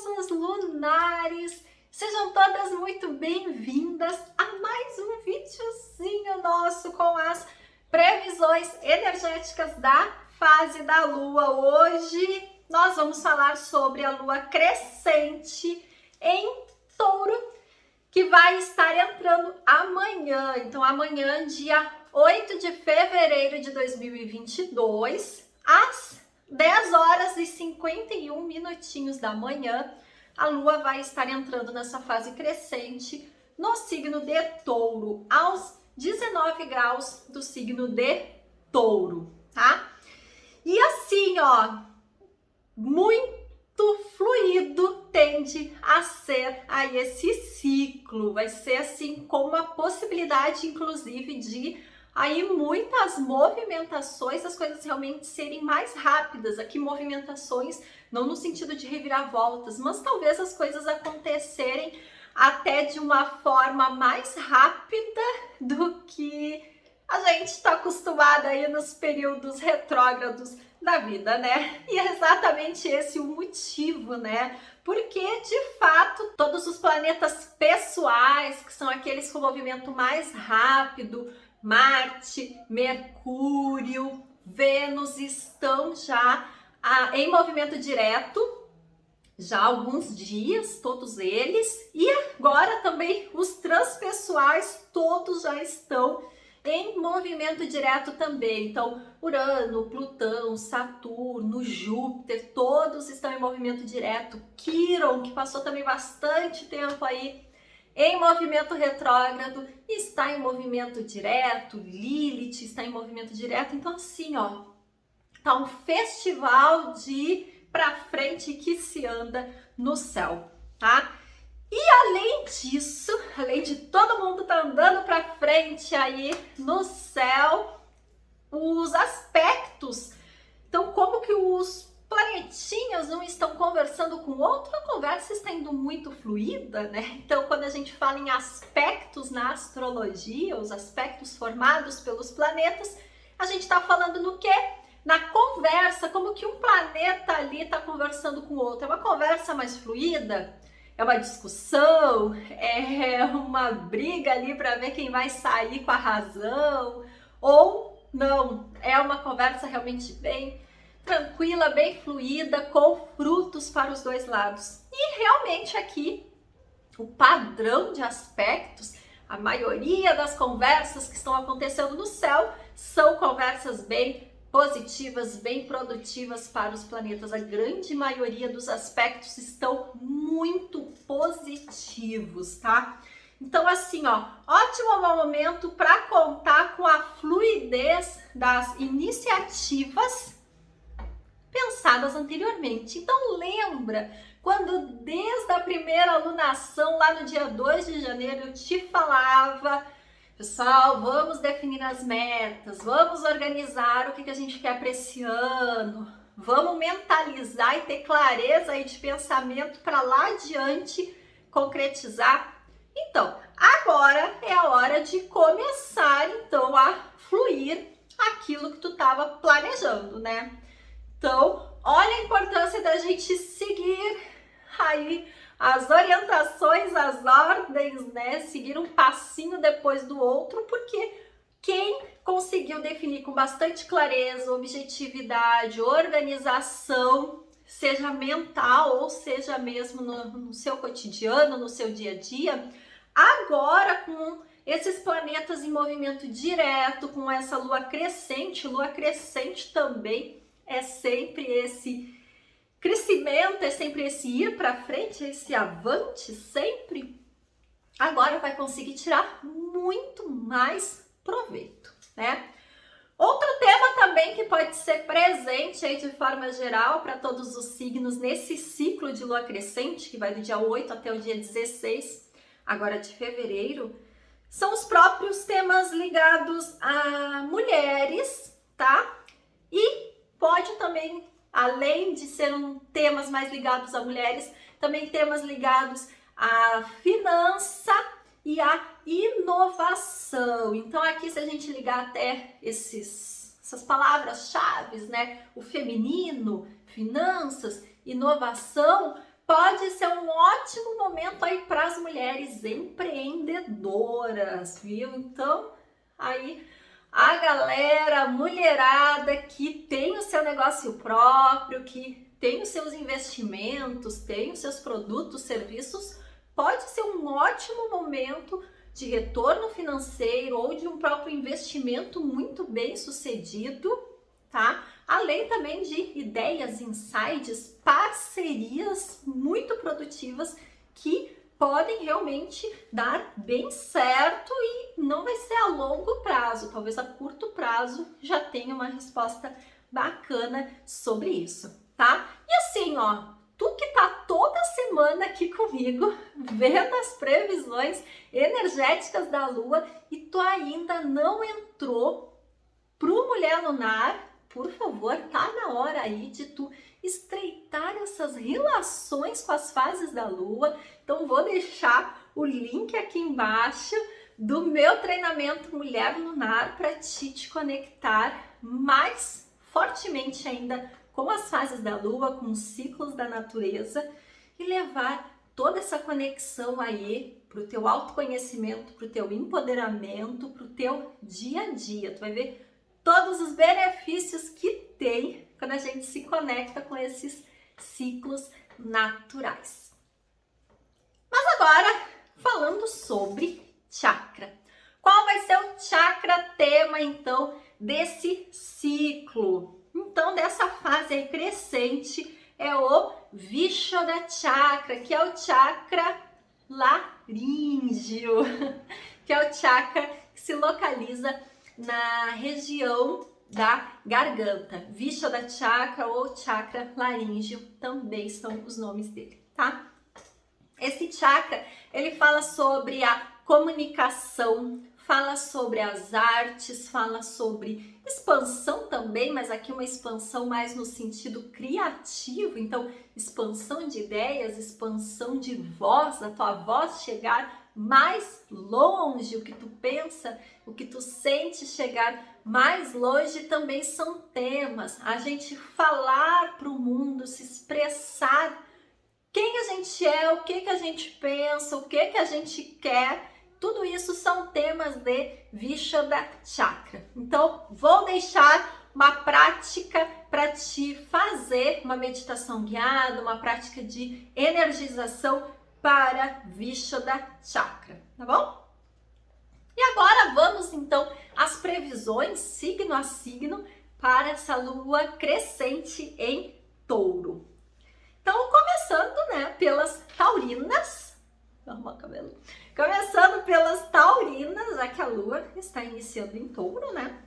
musas lunares! Sejam todas muito bem-vindas a mais um videozinho nosso com as previsões energéticas da fase da Lua. Hoje nós vamos falar sobre a Lua crescente em Touro, que vai estar entrando amanhã. Então amanhã, dia 8 de fevereiro de 2022, às 10 horas e 51 minutinhos da manhã, a Lua vai estar entrando nessa fase crescente no signo de Touro, aos 19 graus do signo de Touro, tá? E assim, ó, muito fluido tende a ser aí esse ciclo. Vai ser assim com uma possibilidade, inclusive, de aí muitas movimentações, as coisas realmente serem mais rápidas. Aqui movimentações não no sentido de reviravoltas, mas talvez as coisas acontecerem até de uma forma mais rápida do que a gente está acostumada aí nos períodos retrógrados da vida, né? E é exatamente esse o motivo, né? Porque, de fato, todos os planetas pessoais, que são aqueles com movimento mais rápido, Marte, Mercúrio, Vênus, estão já em movimento direto, já há alguns dias, todos eles. E agora também os transpessoais, todos já estão em movimento direto também. Então, Urano, Plutão, Saturno, Júpiter, todos estão em movimento direto. Quiron, que passou também bastante tempo aí em movimento retrógrado, está em movimento direto. Lilith está em movimento direto. Então, assim, ó, tá um festival de pra frente que se anda no céu, tá? E além disso, além de todo mundo tá andando para frente aí no céu, os aspectos, então como que os planetinhas não estão conversando com o outro, a conversa está indo muito fluida, né? Então quando a gente fala em aspectos na astrologia, os aspectos formados pelos planetas, a gente está falando no quê? Na conversa, como que um planeta ali está conversando com o outro. É uma conversa mais fluida? É uma discussão, é uma briga ali para ver quem vai sair com a razão, ou não, é uma conversa realmente bem tranquila, bem fluida, com frutos para os dois lados. E realmente aqui, o padrão de aspectos, a maioria das conversas que estão acontecendo no céu, são conversas bem positivas, bem produtivas para os planetas. A grande maioria dos aspectos estão muito positivos, tá? Então, assim, ó, ótimo momento para contar com a fluidez das iniciativas pensadas anteriormente. Então, lembra quando desde a primeira alunação, lá no dia 2 de janeiro, eu te falava: pessoal, vamos definir as metas, vamos organizar o que a gente quer para esse ano, vamos mentalizar e ter clareza aí de pensamento para lá adiante concretizar. Então, agora é a hora de começar então a fluir aquilo que tu estava planejando, né? Então, olha a importância da gente seguir aí as orientações, as ordens, né? Seguir um passinho depois do outro, porque quem conseguiu definir com bastante clareza, objetividade, organização, seja mental ou seja mesmo no seu cotidiano, no seu dia a dia, agora com esses planetas em movimento direto, com essa lua crescente também é sempre esse crescimento, é sempre esse ir para frente, esse avante sempre, agora vai conseguir tirar muito mais proveito, né? Outro tema também que pode ser presente aí de forma geral para todos os signos nesse ciclo de lua crescente, que vai do dia 8 até o dia 16, agora de fevereiro, são os próprios temas ligados a mulheres, tá? E pode também, além de ser temas mais ligados a mulheres, também temas ligados à finança e à inovação. Então aqui, se a gente ligar até essas palavras-chave, né? O feminino, finanças, inovação, pode ser um ótimo momento aí para as mulheres empreendedoras, viu? Então, aí a galera, a mulherada que tem o seu negócio próprio, que tem os seus investimentos, tem os seus produtos, serviços, pode ser um ótimo momento de retorno financeiro ou de um próprio investimento muito bem sucedido, tá? Além também de ideias, insights, parcerias muito produtivas que podem realmente dar bem certo e não vai ser a longo prazo, talvez a curto prazo já tenha uma resposta bacana sobre isso, tá? E assim, ó, tu que tá toda semana aqui comigo, vendo as previsões energéticas da Lua e tu ainda não entrou pro Mulher Lunar, por favor, tá na hora aí de tu estreitar essas relações com as fases da Lua. Então vou deixar o link aqui embaixo do meu treinamento Mulher Lunar para te conectar mais fortemente ainda com as fases da Lua, com os ciclos da natureza e levar toda essa conexão aí para o teu autoconhecimento, para o teu empoderamento, para o teu dia a dia. Tu vai ver todos os benefícios que tem quando a gente se conecta com esses ciclos naturais. Mas agora, falando sobre chakra. Qual vai ser o chakra tema, então, desse ciclo? Então, dessa fase aí crescente, é o Vishuddha Chakra, que é o chakra laríngeo, que é o chakra que se localiza na região da garganta. Vishuddha Chakra ou chakra laríngeo também são os nomes dele, tá? Esse chakra, ele fala sobre a comunicação, fala sobre as artes, fala sobre expansão também, mas aqui uma expansão mais no sentido criativo, então expansão de ideias, expansão de voz, a tua voz chegar mais longe, o que tu pensa, o que tu sente chegar mais longe também são temas. A gente falar para o mundo, se expressar quem a gente é, o que a gente pensa, o que a gente quer, tudo isso são temas de Vishuddha Chakra. Então, vou deixar uma prática para te fazer uma meditação guiada, uma prática de energização para Vishuddha Chakra, tá bom? E agora vamos então às previsões signo a signo para essa lua crescente em Touro. Então, começando, né, pelas taurinas, vou arrumar o cabelo. Começando pelas taurinas, já que a lua está iniciando em Touro, né?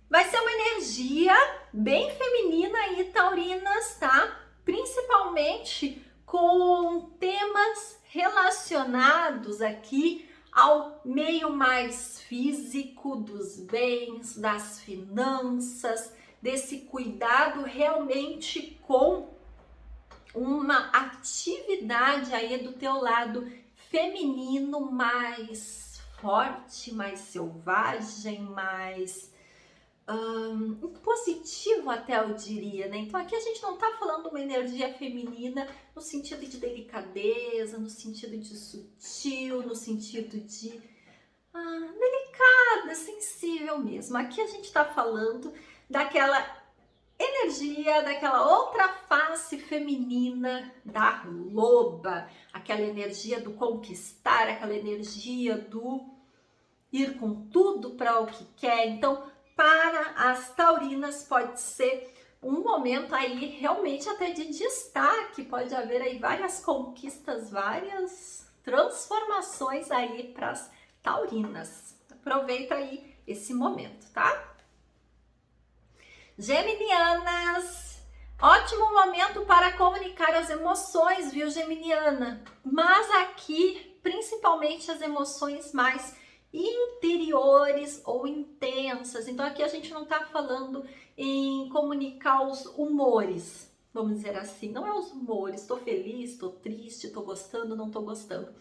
Vai ser uma energia bem feminina aí, taurinas, tá? Principalmente com temas relacionados aqui ao meio mais físico dos bens, das finanças, desse cuidado realmente com uma atividade aí do teu lado feminino mais forte, mais selvagem, mais positivo até eu diria, né? Então aqui a gente não tá falando de uma energia feminina no sentido de delicadeza, no sentido de sutil, no sentido de delicada, sensível mesmo. Aqui a gente tá falando daquela energia, daquela outra face feminina da loba, aquela energia do conquistar, aquela energia do ir com tudo para o que quer. Então, para as taurinas pode ser um momento aí realmente até de destaque, pode haver aí várias conquistas, várias transformações aí para as taurinas. Aproveita aí esse momento, tá? Geminianas, ótimo momento para comunicar as emoções, viu, Geminiana? Mas aqui, principalmente as emoções mais interiores ou intensas. Então aqui a gente não tá falando em comunicar os humores, vamos dizer assim. Não é os humores, tô feliz, tô triste, tô gostando, não tô gostando.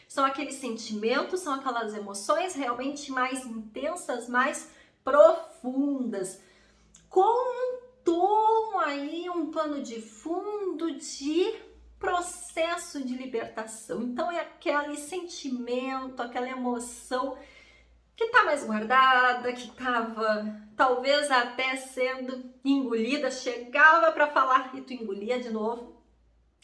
São aqueles sentimentos, são aquelas emoções realmente mais intensas, mais profundas, com um tom aí, um pano de fundo período de processo de libertação. Então é aquele sentimento, aquela emoção que está mais guardada, que estava talvez até sendo engolida, chegava para falar e tu engolia de novo.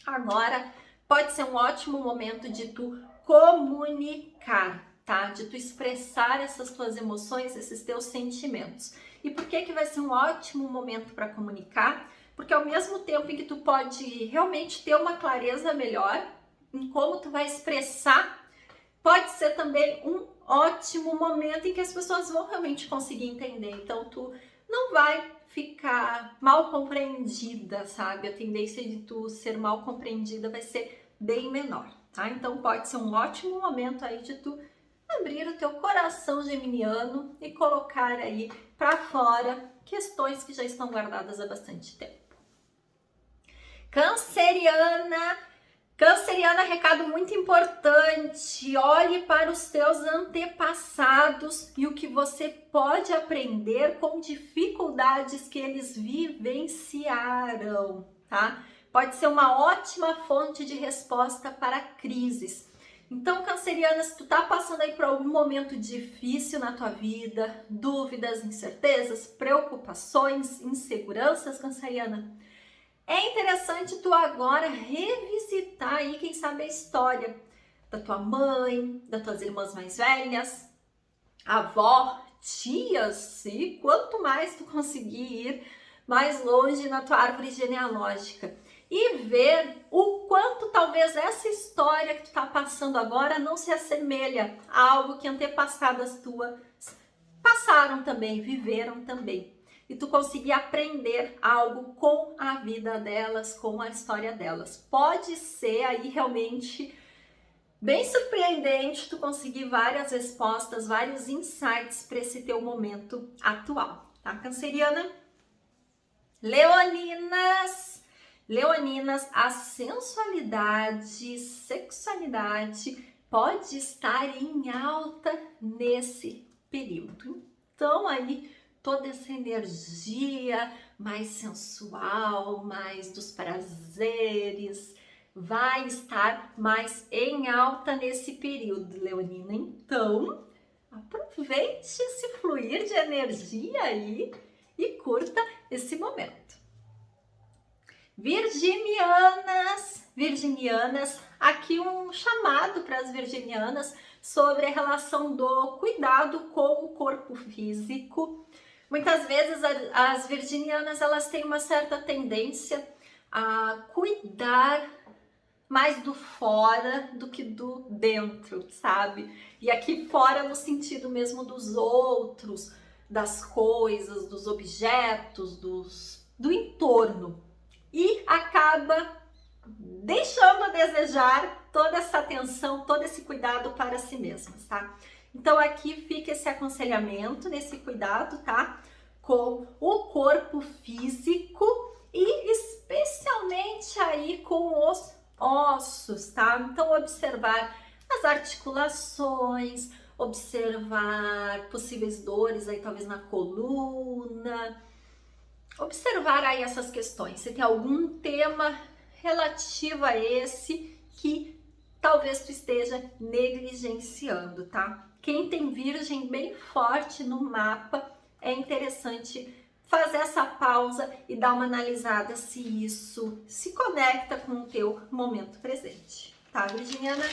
Agora pode ser um ótimo momento de tu comunicar, tá? De tu expressar essas tuas emoções, esses teus sentimentos. E por que vai ser um ótimo momento para comunicar? Porque ao mesmo tempo em que tu pode realmente ter uma clareza melhor em como tu vai expressar, pode ser também um ótimo momento em que as pessoas vão realmente conseguir entender. Então, tu não vai ficar mal compreendida, sabe? A tendência de tu ser mal compreendida vai ser bem menor, tá? Então, pode ser um ótimo momento aí de tu abrir o teu coração geminiano e colocar aí para fora questões que já estão guardadas há bastante tempo. Canceriana, recado muito importante, olhe para os teus antepassados e o que você pode aprender com dificuldades que eles vivenciaram, tá? Pode ser uma ótima fonte de resposta para crises. Então, canceriana, se tu tá passando aí por algum momento difícil na tua vida, dúvidas, incertezas, preocupações, inseguranças, canceriana, é interessante tu agora revisitar aí, quem sabe, a história da tua mãe, das tuas irmãs mais velhas, avó, tias, e quanto mais tu conseguir ir mais longe na tua árvore genealógica e ver o quanto talvez essa história que tu tá passando agora não se assemelha a algo que antepassadas tuas passaram também, viveram também. E tu conseguir aprender algo com a vida delas, com a história delas. Pode ser aí realmente bem surpreendente tu conseguir várias respostas, vários insights para esse teu momento atual, tá, canceriana? Leoninas, a sensualidade, sexualidade pode estar em alta nesse período. Então aí toda essa energia mais sensual, mais dos prazeres, vai estar mais em alta nesse período, leonina. Então, aproveite esse fluir de energia aí e curta esse momento. Virginianas, aqui um chamado para as virginianas sobre a relação do cuidado com o corpo físico. Muitas vezes as virginianas elas têm uma certa tendência a cuidar mais do fora do que do dentro, sabe? E aqui fora no sentido mesmo dos outros, das coisas, dos objetos, do entorno. E acaba deixando a desejar toda essa atenção, todo esse cuidado para si mesmas, tá? Então aqui fica esse aconselhamento, nesse cuidado, tá? Com o corpo físico e especialmente aí com os ossos, tá? Então observar as articulações, observar possíveis dores aí talvez na coluna, observar aí essas questões, se tem algum tema relativo a esse que talvez tu esteja negligenciando, tá? Quem tem virgem bem forte no mapa, é interessante fazer essa pausa e dar uma analisada se isso se conecta com o teu momento presente, tá, virginiana?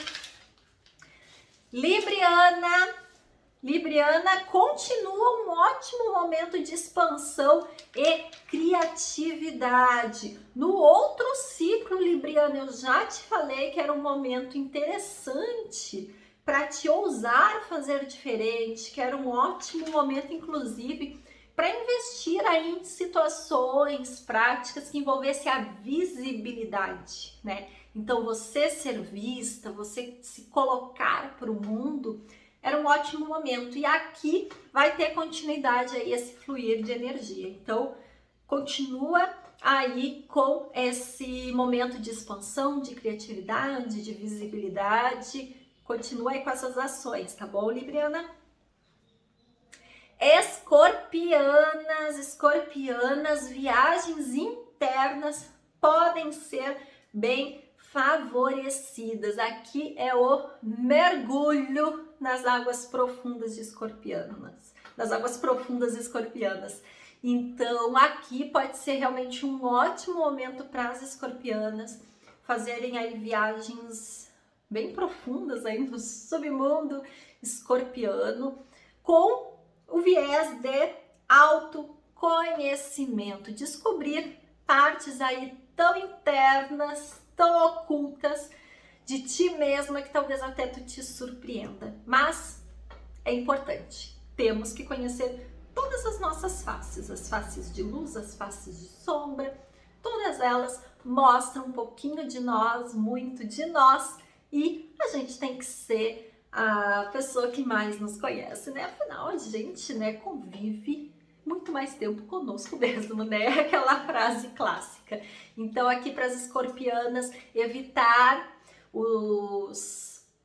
Libriana, continua um ótimo momento de expansão e criatividade. No outro ciclo, Libriana, eu já te falei que era um momento interessante para te ousar fazer diferente, que era um ótimo momento, inclusive, para investir aí em situações práticas que envolvessem a visibilidade, né? Então, você ser vista, você se colocar para o mundo, era um ótimo momento. E aqui vai ter continuidade aí esse fluir de energia. Então, continua aí com esse momento de expansão, de criatividade, de visibilidade. Continua aí com essas ações, tá bom, Libriana? Escorpianas, viagens internas podem ser bem favorecidas. Aqui é o mergulho nas águas profundas de escorpianas, nas águas profundas escorpianas. Então, aqui pode ser realmente um ótimo momento para as escorpianas fazerem aí viagens bem profundas aí no submundo escorpiano, com o viés de autoconhecimento, descobrir partes aí tão internas, tão ocultas de ti mesma que talvez até tu te surpreenda. Mas é importante, temos que conhecer todas as nossas faces, as faces de luz, as faces de sombra, todas elas mostram um pouquinho de nós, muito de nós, e a gente tem que ser a pessoa que mais nos conhece, né? Afinal, a gente, né, convive muito mais tempo conosco mesmo, né? Aquela frase clássica. Então, aqui para as escorpianas, evitar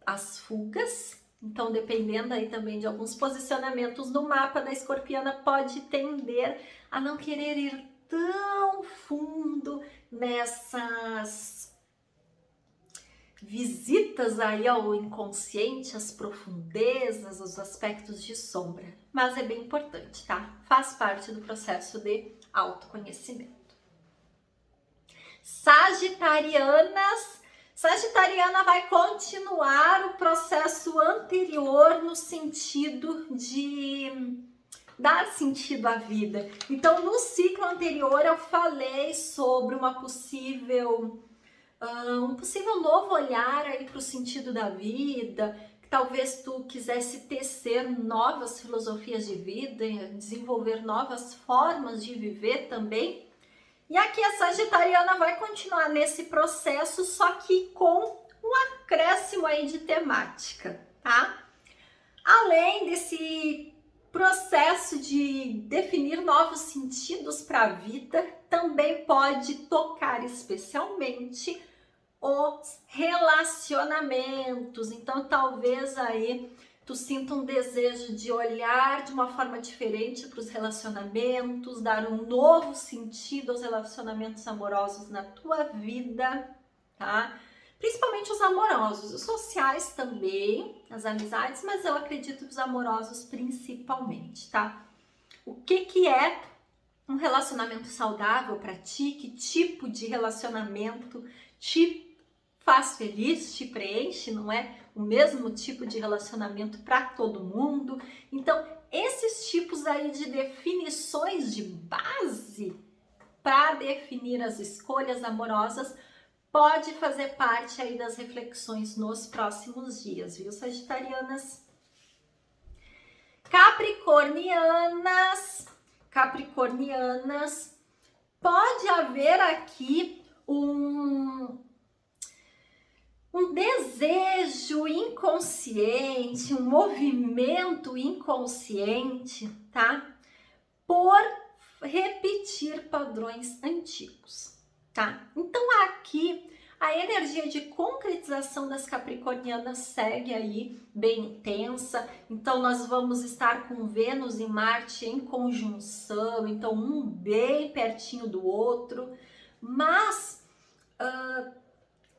as fugas. Então, dependendo aí também de alguns posicionamentos no mapa da escorpiana, pode tender a não querer ir tão fundo nessas visitas aí ao inconsciente, às profundezas, aos aspectos de sombra. Mas é bem importante, tá? Faz parte do processo de autoconhecimento. Sagitariana vai continuar o processo anterior no sentido de dar sentido à vida. Então, no ciclo anterior eu falei sobre um possível novo olhar aí para o sentido da vida, que talvez tu quisesse tecer novas filosofias de vida, desenvolver novas formas de viver também. E aqui a Sagitariana vai continuar nesse processo, só que com um acréscimo aí de temática, tá? Além desse processo de definir novos sentidos para a vida, também pode tocar especialmente os relacionamentos. Então, talvez aí tu sinta um desejo de olhar de uma forma diferente para os relacionamentos, dar um novo sentido aos relacionamentos amorosos na tua vida, tá? Principalmente os amorosos, os sociais também, as amizades, mas eu acredito que os amorosos principalmente, tá? O que é um relacionamento saudável para ti? Que tipo de relacionamento te faz feliz, te preenche? Não é o mesmo tipo de relacionamento para todo mundo. Então, esses tipos aí de definições de base para definir as escolhas amorosas pode fazer parte aí das reflexões nos próximos dias, viu, sagitarianas? Capricornianas, pode haver aqui um desejo inconsciente, um movimento inconsciente, tá? Por repetir padrões antigos, tá? Então aqui a energia de concretização das capricornianas segue aí bem intensa. Então nós vamos estar com Vênus e Marte em conjunção, então um bem pertinho do outro, mas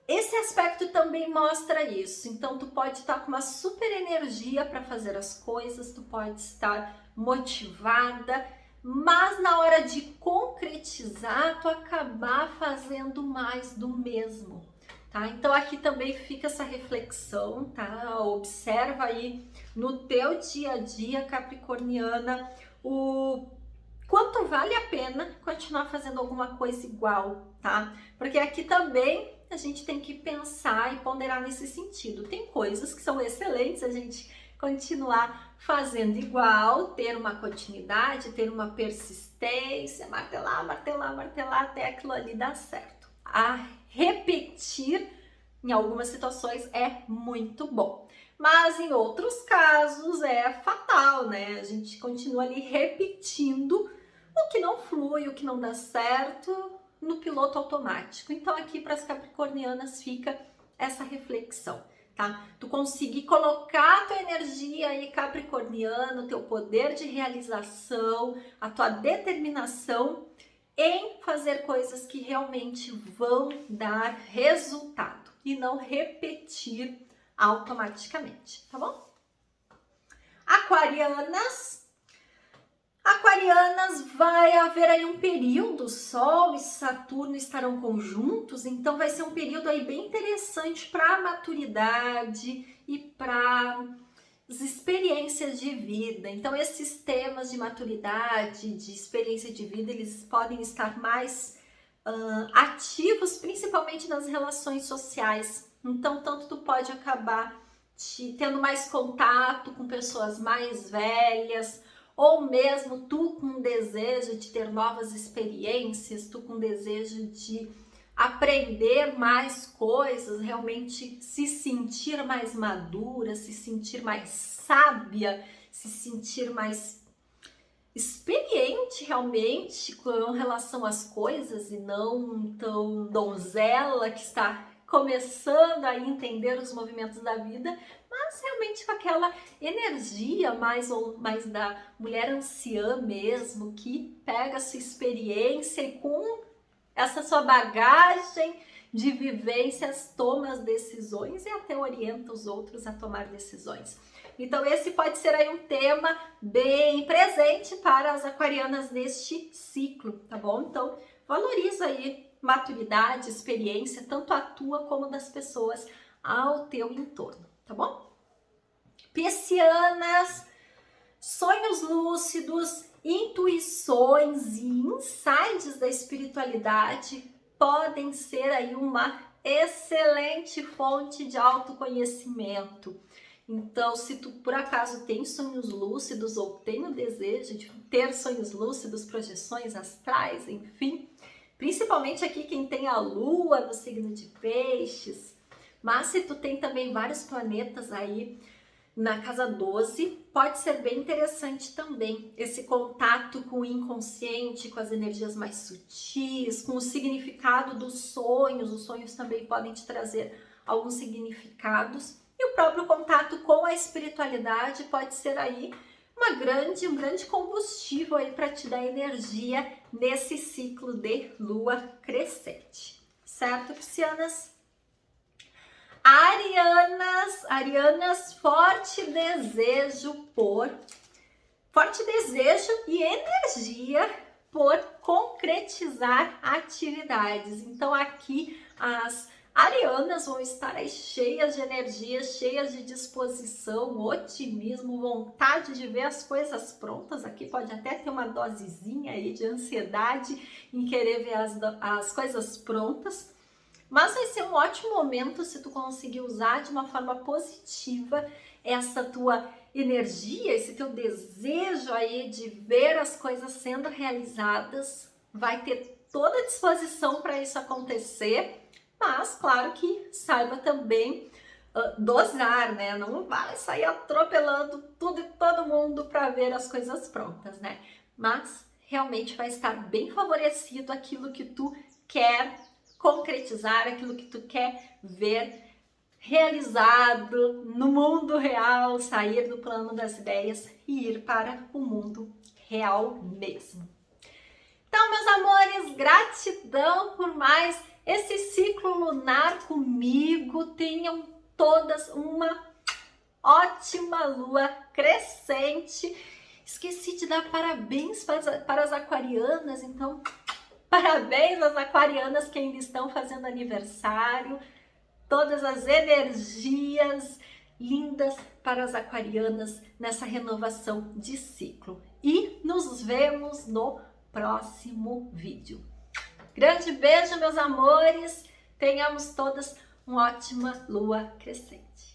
esse aspecto também mostra isso. Então tu pode estar com uma super energia para fazer as coisas, tu pode estar motivada, mas na hora de concretizar, tu acabar fazendo mais do mesmo, tá? Então aqui também fica essa reflexão, tá? Observa aí no teu dia a dia, capricorniana, o quanto vale a pena continuar fazendo alguma coisa igual, tá? Porque aqui também a gente tem que pensar e ponderar nesse sentido. Tem coisas que são excelentes a gente continuar fazendo igual, ter uma continuidade, ter uma persistência, martelar, martelar, martelar até aquilo ali dar certo. A repetir em algumas situações é muito bom, mas em outros casos é fatal, né? A gente continua ali repetindo o que não flui, o que não dá certo no piloto automático. Então aqui para as capricornianas fica essa reflexão, tá? Tu conseguir colocar a tua energia aí capricorniana, o teu poder de realização, a tua determinação em fazer coisas que realmente vão dar resultado e não repetir automaticamente, tá bom? Aquarianas, vai haver aí um período, Sol e Saturno estarão conjuntos, então vai ser um período aí bem interessante para a maturidade e para as experiências de vida. Então esses temas de maturidade, de experiência de vida, eles podem estar mais ativos, principalmente nas relações sociais. Então tanto tu pode acabar tendo mais contato com pessoas mais velhas, ou mesmo tu com desejo de ter novas experiências, tu com desejo de aprender mais coisas, realmente se sentir mais madura, se sentir mais sábia, se sentir mais experiente realmente com relação às coisas e não tão donzela que está começando a entender os movimentos da vida, mas realmente com aquela energia mais da mulher anciã mesmo, que pega a sua experiência e com essa sua bagagem de vivências toma as decisões e até orienta os outros a tomar decisões. Então esse pode ser aí um tema bem presente para as aquarianas neste ciclo, tá bom? Então valoriza aí maturidade, experiência, tanto a tua como das pessoas ao teu entorno, tá bom? Piscianas, sonhos lúcidos, intuições e insights da espiritualidade podem ser aí uma excelente fonte de autoconhecimento. Então, se tu por acaso tem sonhos lúcidos ou tem o desejo de ter sonhos lúcidos, projeções astrais, enfim, principalmente aqui quem tem a lua no signo de peixes, mas se tu tem também vários planetas aí na casa 12, pode ser bem interessante também esse contato com o inconsciente, com as energias mais sutis, com o significado dos sonhos. Os sonhos também podem te trazer alguns significados. E o próprio contato com a espiritualidade pode ser aí um grande combustível aí para te dar energia nesse ciclo de lua crescente. Certo, piscianas? Arianas, forte desejo e energia por concretizar atividades. Então aqui as arianas vão estar aí cheias de energia, cheias de disposição, otimismo, vontade de ver as coisas prontas. Aqui pode até ter uma dosezinha aí de ansiedade em querer ver as coisas prontas. Mas vai ser um ótimo momento se tu conseguir usar de uma forma positiva essa tua energia, esse teu desejo aí de ver as coisas sendo realizadas. Vai ter toda a disposição para isso acontecer, mas claro que saiba também dosar, né? Não vai sair atropelando tudo e todo mundo para ver as coisas prontas, né? Mas realmente vai estar bem favorecido aquilo que tu quer concretizar, aquilo que tu quer ver realizado no mundo real, sair do plano das ideias e ir para o mundo real mesmo. Então, meus amores, gratidão por mais esse ciclo lunar comigo. Tenham todas uma ótima lua crescente. Esqueci de dar parabéns para as aquarianas, então parabéns às aquarianas que ainda estão fazendo aniversário. Todas as energias lindas para as aquarianas nessa renovação de ciclo. E nos vemos no próximo vídeo. Grande beijo, meus amores. Tenhamos todas uma ótima lua crescente.